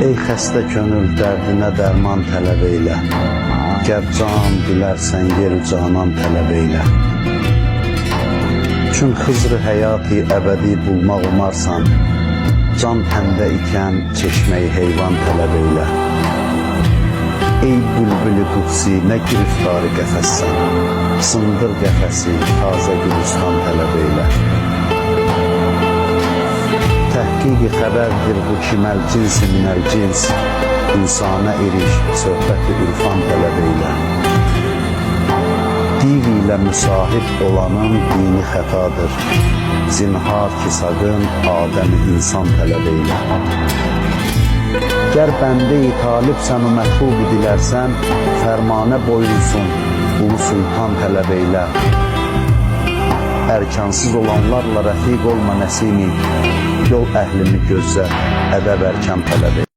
Ey xəstə könül dərdinə dərman tələb eylə, Gər can dilərsən yer canan tələb eylə. Çün xızr həyati əbədi bulmaq umarsan, Can təndə ikən çeşməyi heyvan tələb eylə. Ey bülbülü qudsi nə giriftarı qəfəssən, Sındır qəfəsi tazə gülüstan tələb eylə. Təhqiqi xəbərdir bu kiməl cinsi minəl cins, İnsana eriş söhbəti ürfan tələb eylə. Div ilə müsahib olanın dini xətadır, Zinhar ki saqın Adəm-i insan tələb eylə. Gər bəndə-i talibsən o mətlubu dilərsən, Fərmanə boyunsun, ulu sultan tələb eylə. Ərkansız olanlarla rəfiq olma nəsimi, Yol əhlimi gözlə, ədəb ərkan tələb eylə.